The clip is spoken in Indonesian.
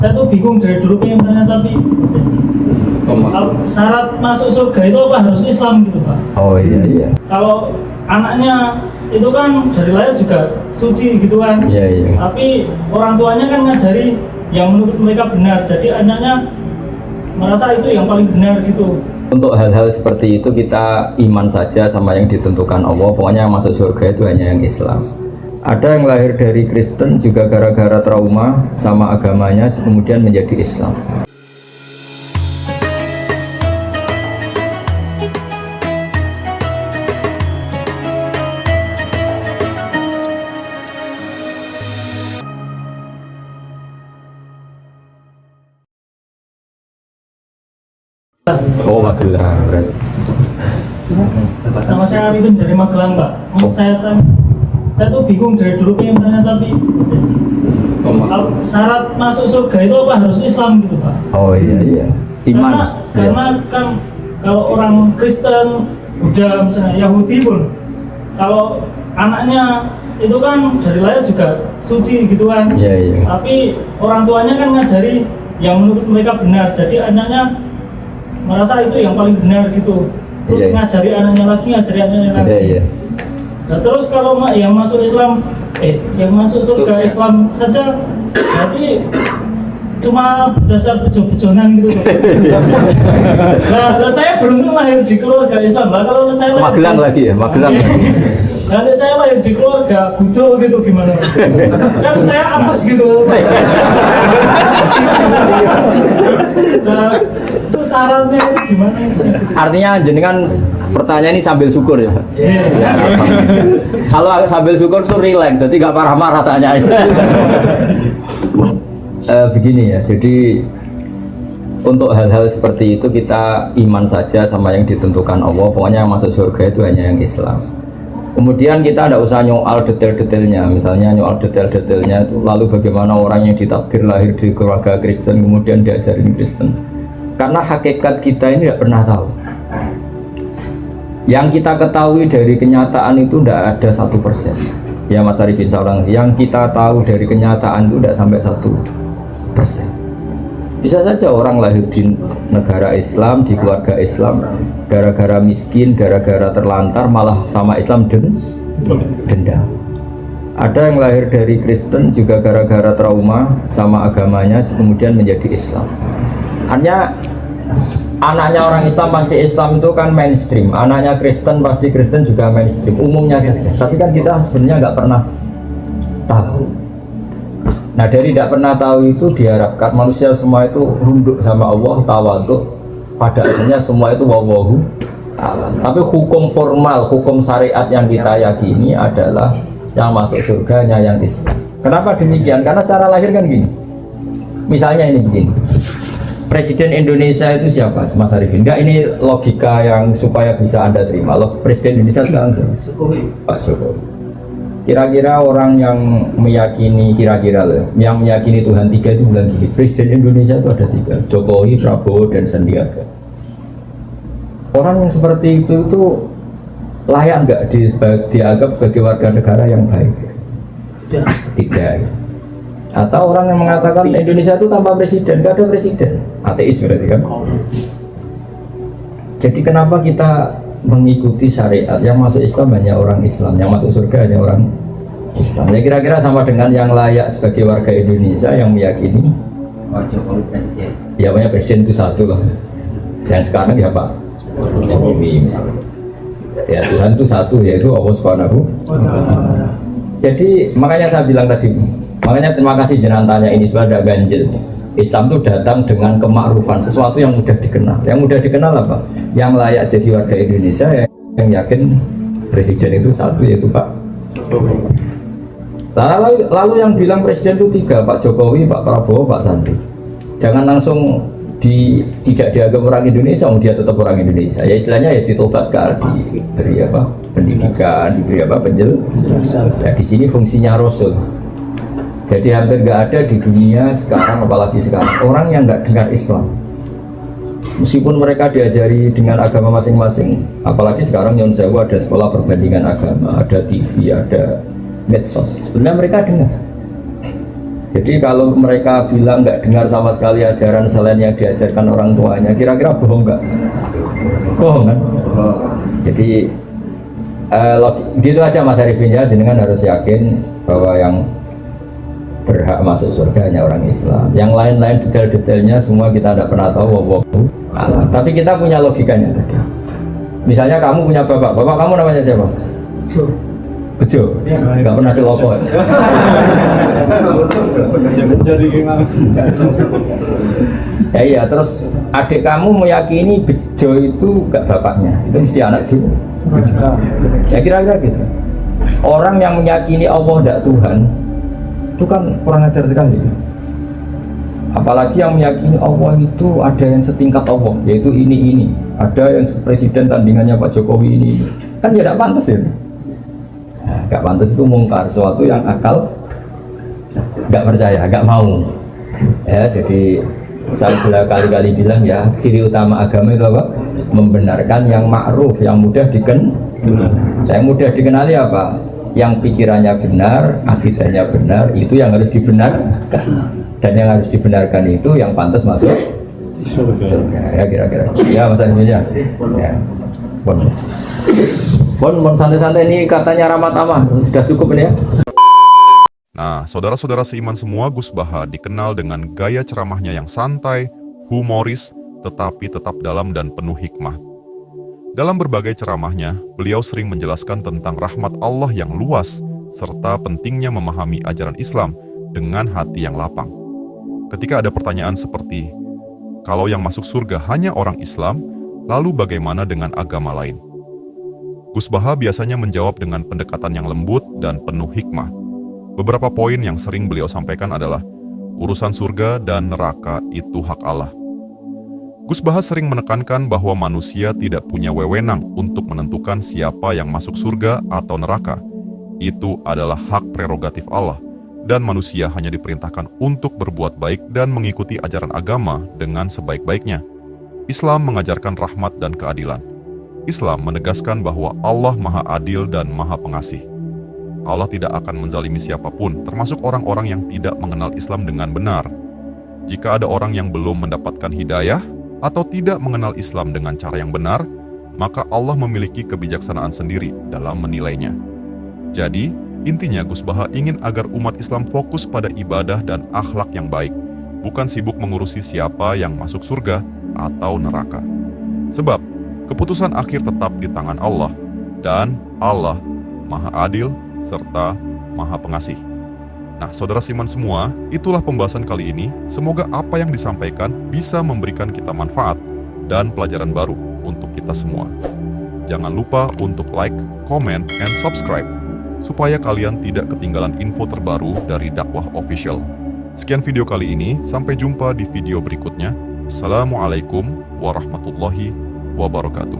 Saya tuh bingung dari dulu pengen tanya tapi syarat masuk surga itu apa harus Islam gitu Pak? Oh iya. Kalau anaknya itu kan dari lahir juga suci gitu kan, Iya. tapi orang tuanya kan ngajari yang menurut mereka benar, jadi anaknya merasa itu yang paling benar gitu. Untuk hal-hal seperti itu kita iman saja sama yang ditentukan Allah. Pokoknya yang masuk surga itu hanya yang Islam. Ada yang lahir dari Kristen juga gara-gara trauma sama agamanya kemudian menjadi Islam. Oh, Magelang. Nama saya Arifin dari Magelang Pak. Saya tuh bingung dari dulu pengen tanya tapi syarat masuk surga itu apa harus Islam gitu Pak? Oh iya. Iman. Karena kan kalau orang Kristen, Buddha, misalnya Yahudi pun, kalau anaknya itu kan dari lahir juga suci gitu kan, Iya. tapi orang tuanya kan ngajari yang menurut mereka benar, jadi anaknya merasa itu yang paling benar gitu, terus Iya. ngajari anaknya lagi. Iya. Nah, terus kalau yang masuk Islam, yang masuk surga Islam saja, berarti cuma berdasar bejo-bejonan gitu. Nah, saya beruntung lahir di keluarga Islam. Nah, kalau saya Magelang lagi ya, Magelang. Kalau saya lahir di keluarga Budo gitu gimana? Kan saya apes gitu. Nah, itu syaratnya itu gimana? Artinya jenengan pertanyaan ini sambil syukur ya. Iya. Kalau sambil syukur tuh relax, jadi gak marah-marah tanyain. Begini ya, jadi untuk hal-hal seperti itu kita iman saja sama yang ditentukan Allah. Pokoknya yang masuk surga itu hanya yang Islam. Kemudian kita tidak usah nyoal detail-detailnya, misalnya nyoal detail-detailnya itu lalu bagaimana orang yang ditakdir lahir di keluarga Kristen kemudian diajarin Kristen. Karena hakikat kita ini tidak pernah tahu. Yang kita ketahui dari kenyataan itu tidak ada 1%. Ya Mas Arifin seorang yang kita tahu dari kenyataan itu tidak sampai 1%. Bisa saja orang lahir di negara Islam, di keluarga Islam, gara-gara miskin, gara-gara terlantar, malah sama Islam denda. Ada yang lahir dari Kristen juga gara-gara trauma sama agamanya, kemudian menjadi Islam. Hanya anaknya orang Islam pasti Islam itu kan mainstream, anaknya Kristen pasti Kristen juga mainstream, umumnya saja. Tapi kan kita sebenarnya nggak pernah tahu. Nah dari tidak pernah tahu itu diharapkan manusia semua itu runduk sama Allah, tawaduk, pada akhirnya semua itu wallahu a'lam. Tapi hukum formal, hukum syariat yang kita yakini adalah yang masuk surganya yang Islam. Kenapa demikian? Karena secara lahir kan gini. Misalnya ini begini. Presiden Indonesia itu siapa, Mas Arifin? Enggak, ini logika yang supaya bisa Anda terima. Presiden Indonesia sekarang Pak Jokowi. Kira-kira orang yang meyakini, yang meyakini Tuhan tiga itu bilang gini, Presiden Indonesia itu ada 3, Jokowi, Prabowo, dan Sandiaga. Orang yang seperti itu layak nggak dianggap sebagai warga negara yang baik? Tidak. Atau orang yang mengatakan Indonesia itu tanpa presiden, nggak ada presiden, ateis berarti kan? Jadi kenapa kita mengikuti syariat yang masuk Islam hanya orang Islam, yang masuk surga hanya orang Islam? Ya kira-kira sama dengan yang layak sebagai warga Indonesia yang meyakini Jokowi presiden. Ya banyak presiden itu satu lah. Dan sekarang ya Pak Jokowi misalnya. Ya Tuhan itu satu, yaitu Allah Subhanahu. Jadi makanya saya bilang tadi, makanya terima kasih jenengan tanya ini sudah ada ganjil. Islam itu datang dengan kemakrufan, sesuatu yang mudah dikenal. Yang mudah dikenal apa? Yang layak jadi warga Indonesia yang yakin presiden itu satu, yaitu Pak Jokowi. Lalu yang bilang presiden itu 3, Pak Jokowi, Pak Prabowo, Pak Sandi. Jangan langsung tidak dianggap orang Indonesia, dia tetap orang Indonesia. Ya istilahnya ya ditobatkan, diberi apa? Pendidikan, diberi apa? Penjelasan. Ya di sini fungsinya Rasul. Jadi hampir nggak ada di dunia sekarang, apalagi sekarang, orang yang nggak dengar Islam. Meskipun mereka diajari dengan agama masing-masing, apalagi sekarang yang jauh ada sekolah perbandingan agama, ada TV, ada medsos. Sebenarnya mereka dengar. Jadi kalau mereka bilang nggak dengar sama sekali ajaran selain yang diajarkan orang tuanya, kira-kira bohong nggak? Bohong kan? Jadi gitu aja Mas Arifin ya, jenengan harus yakin bahwa yang berhak masuk surga hanya orang Islam. Yang lain-lain detail-detailnya semua kita tidak pernah tahu. Tapi kita punya logikanya. Misalnya kamu punya bapak kamu namanya siapa? Bejo, nggak pernah celoko. Ya iya, terus adik kamu meyakini Bejo itu nggak bapaknya, itu mesti anak juga. Ya kira-kira gitu. Orang yang meyakini Allah tidak Tuhan, itu kan kurang ajar sekali. Apalagi yang meyakini Allah itu ada yang setingkat Allah, yaitu ini. Ada yang presiden tandingannya Pak Jokowi ini, kan ya tidak pantas ya. Gak pantas itu mungkar, sesuatu yang akal gak percaya, gak mau ya. Jadi saya sudah kali-kali bilang ya, ciri utama agama itu apa? Membenarkan yang ma'ruf, yang mudah dikenali. Saya mudah dikenali apa? Yang pikirannya benar, akidahnya benar, itu yang harus dibenarkan. Dan yang harus dibenarkan itu yang pantas masuk surga ya, kira-kira ya Mas Anies ya. Bon santai-santai ini katanya Rahmat Amah sudah cukup ini ya. Nah, saudara-saudara seiman semua, Gus Baha dikenal dengan gaya ceramahnya yang santai, humoris, tetapi tetap dalam dan penuh hikmah. Dalam berbagai ceramahnya, beliau sering menjelaskan tentang rahmat Allah yang luas, serta pentingnya memahami ajaran Islam dengan hati yang lapang. Ketika ada pertanyaan seperti, kalau yang masuk surga hanya orang Islam, lalu bagaimana dengan agama lain? Gus Baha biasanya menjawab dengan pendekatan yang lembut dan penuh hikmah. Beberapa poin yang sering beliau sampaikan adalah, urusan surga dan neraka itu hak Allah. Gus Baha sering menekankan bahwa manusia tidak punya wewenang untuk menentukan siapa yang masuk surga atau neraka. Itu adalah hak prerogatif Allah, dan manusia hanya diperintahkan untuk berbuat baik dan mengikuti ajaran agama dengan sebaik-baiknya. Islam mengajarkan rahmat dan keadilan. Islam menegaskan bahwa Allah Maha Adil dan Maha Pengasih. Allah tidak akan menzalimi siapapun, termasuk orang-orang yang tidak mengenal Islam dengan benar. Jika ada orang yang belum mendapatkan hidayah atau tidak mengenal Islam dengan cara yang benar, maka Allah memiliki kebijaksanaan sendiri dalam menilainya. Jadi, intinya Gus Baha ingin agar umat Islam fokus pada ibadah dan akhlak yang baik, bukan sibuk mengurusi siapa yang masuk surga atau neraka. Sebab, keputusan akhir tetap di tangan Allah, dan Allah Maha Adil serta Maha Pengasih. Nah, saudara Siman semua, itulah pembahasan kali ini. Semoga apa yang disampaikan bisa memberikan kita manfaat dan pelajaran baru untuk kita semua. Jangan lupa untuk like, comment, and subscribe, supaya kalian tidak ketinggalan info terbaru dari Dakwah Official. Sekian video kali ini, sampai jumpa di video berikutnya. Assalamualaikum warahmatullahi wabarakatuh.